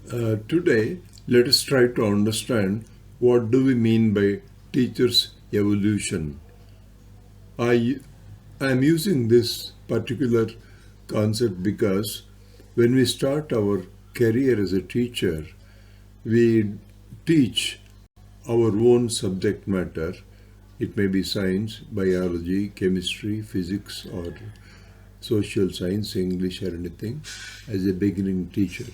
Today, let us try to understand what do we mean by teacher's evolution. I am using this particular concept because when we start our career as a teacher, we teach our own subject matter. It may be science, biology, chemistry, physics, or social science, English, or anything as a beginning teacher.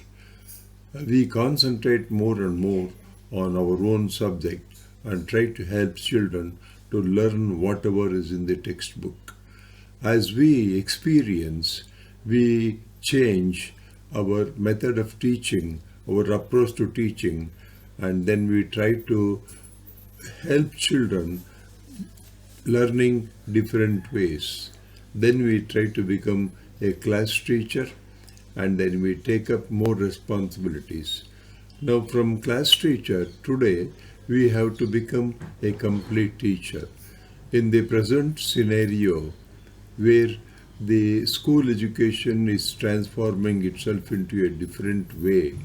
We concentrate more and more on our own subject and try to help children to learn whatever is in the textbook. As we experience, we change our method of teaching, our approach to teaching, and then we try to help children learning different ways. Then we try to become a class teacher and then we take up more responsibilities. Now, from class teacher, today we have to become a complete teacher. In the present scenario, where the school education is transforming itself into a different way,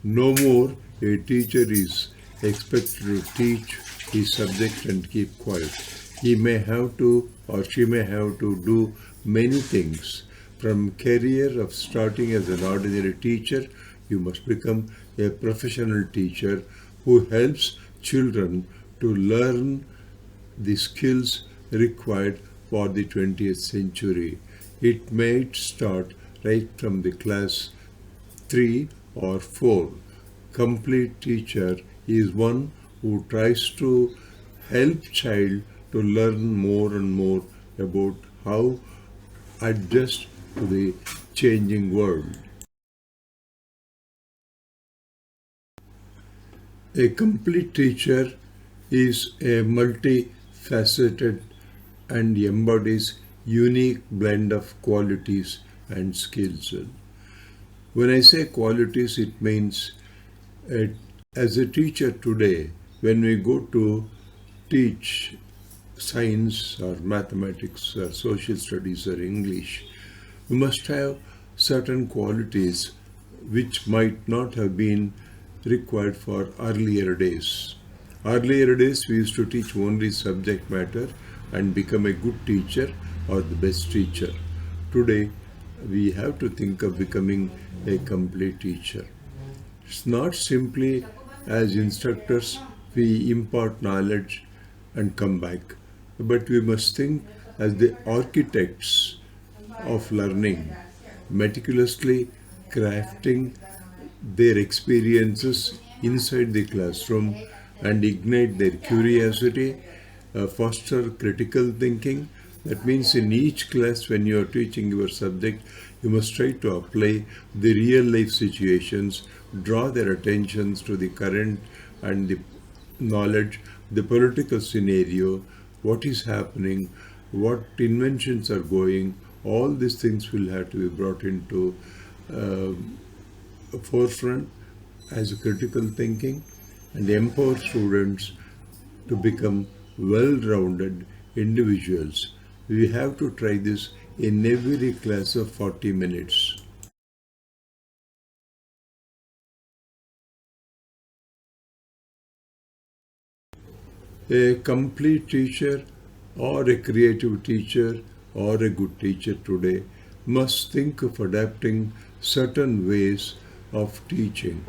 no more a teacher is expected to teach his subject and keep quiet. He may have to or she may have to do many things. From career of starting as an ordinary teacher, you must become a professional teacher who helps children to learn the skills required for the 20th century. It may start right from the class 3 or 4. Complete teacher is one who tries to help child to learn more and more about how adjust to the changing world. A complete teacher is a multifaceted and embodies unique blend of qualities and skills. When I say qualities, it means uh, as a teacher today, when we go to teach science or mathematics or social studies or English, we must have certain qualities which might not have been required for earlier days. Earlier days, we used to teach only subject matter and become a good teacher or the best teacher. Today, we have to think of becoming a complete teacher. It's not simply as instructors we impart knowledge and come back, but we must think as the architects of learning, meticulously crafting their experiences inside the classroom and ignite their curiosity, foster critical thinking. That means in each class, when you are teaching your subject, you must try to apply the real life situations, draw their attentions to the current and the knowledge, the political scenario, what is happening, what inventions are going. All these things will have to be brought into uh, forefront as critical thinking and empower students to become well-rounded individuals. We have to try this in every class of 40 minutes. A complete teacher or a creative teacher or a good teacher today must think of adapting certain ways of teaching.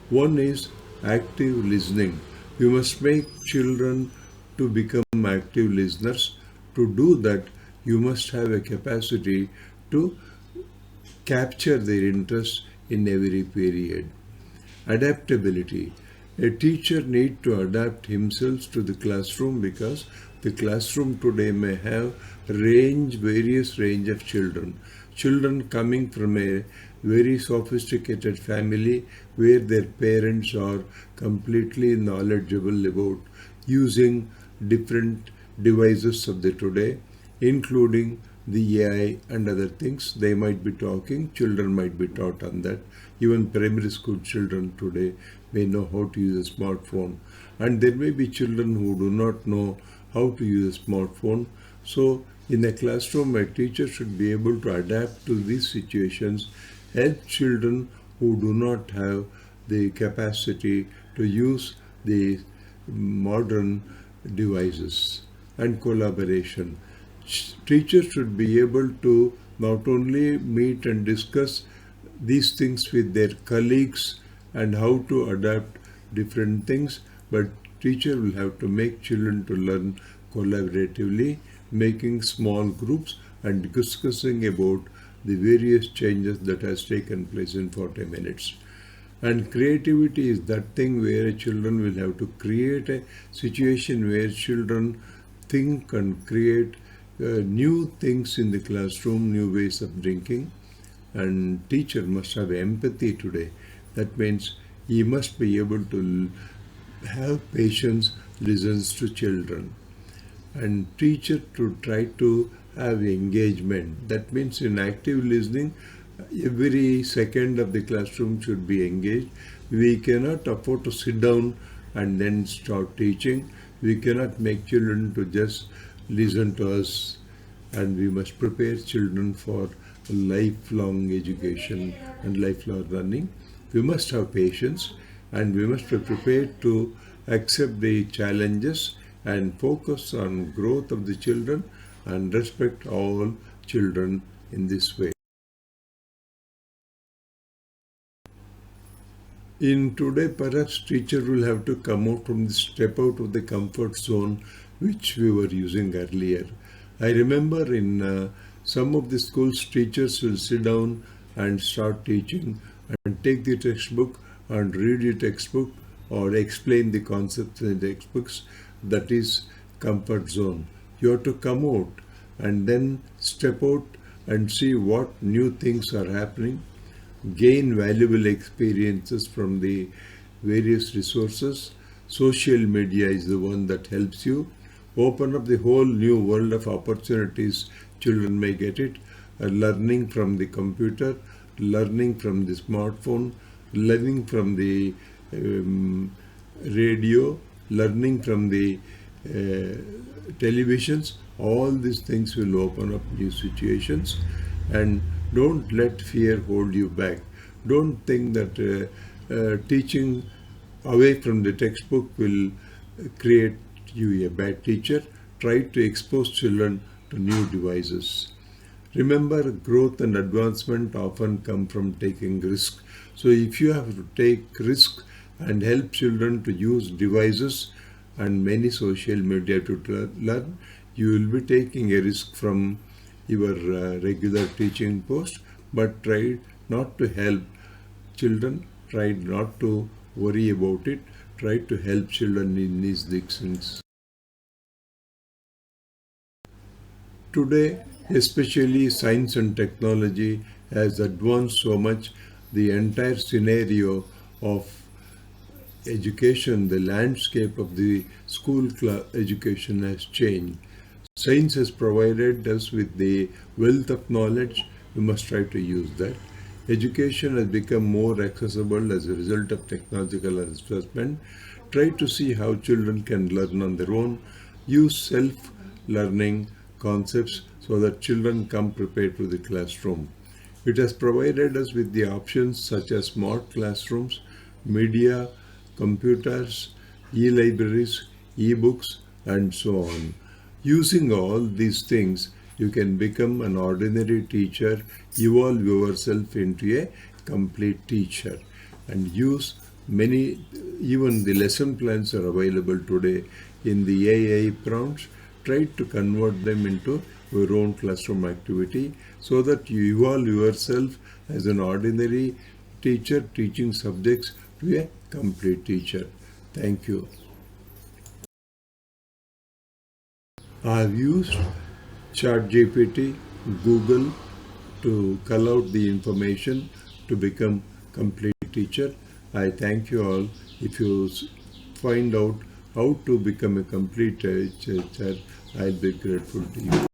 One is active listening. You must make children to become active listeners. To do that, you must have a capacity to capture their interest in every period. Adaptability. A teacher needs to adapt himself to the classroom because the classroom today may have various range of children. Children coming from a very sophisticated family where their parents are completely knowledgeable about using different devices of the today, including the AI and other things. They might be talking, children might be taught on that. Even primary school children today may know how to use a smartphone. And there may be children who do not know how to use a smartphone. So, in a classroom, a teacher should be able to adapt to these situations, help children who do not have the capacity to use the modern devices and collaboration. Teachers should be able to not only meet and discuss these things with their colleagues and how to adapt different things, but teacher will have to make children to learn collaboratively, making small groups and discussing about the various changes that has taken place in 40 minutes. And creativity is that thing where children will have to create a situation where children think and create new things in the classroom, new ways of drinking. And teacher must have empathy today. That means he must be able to have patience, listens to children. And teacher to try to have engagement. That means in active listening, every second of the classroom should be engaged. We cannot afford to sit down and then start teaching. We cannot make children to just listen to us, and we must prepare children for lifelong education and lifelong learning. We must have patience, and we must be prepared to accept the challenges and focus on growth of the children and respect all children in this way. In today, perhaps teacher will have to come out from the step out of the comfort zone which we were using earlier. I remember in some of the schools, teachers will sit down and start teaching and take the textbook and read the textbook or explain the concepts in the textbooks. That is comfort zone. You have to come out and then step out and see what new things are happening, gain valuable experiences from the various resources. Social media is the one that helps you open up the whole new world of opportunities. Children may get it, learning from the computer, learning from the smartphone, learning from the radio, learning from the televisions. All these things will open up new situations. And don't let fear hold you back. Don't think that teaching away from the textbook will create you a bad teacher. Try to expose children to new devices. Remember, growth and advancement often come from taking risk. So if you have to take risk and help children to use devices and many social media to learn, you will be taking a risk from your regular teaching post. But try not to help children, try not to worry about it, try to help children in these things. Today, especially science and technology has advanced so much, the entire scenario of education, the landscape of the school education has changed. Science has provided us with the wealth of knowledge. We must try to use that. Education has become more accessible as a result of technological advancement. Try to see how children can learn on their own. Use self-learning concepts so that children come prepared to the classroom. It has provided us with the options such as smart classrooms, media, computers, e-libraries, e-books, and so on. Using all these things, you can become an ordinary teacher, evolve yourself into a complete teacher, and use many, even the lesson plans are available today in the AI prompts. Try to convert them into your own classroom activity so that you evolve yourself as an ordinary teacher teaching subjects to a complete teacher. Thank you. I have used ChatGPT, Google to cull out the information to become complete teacher. I thank you all. If you find out how to become a complete teacher, I'll be grateful to you.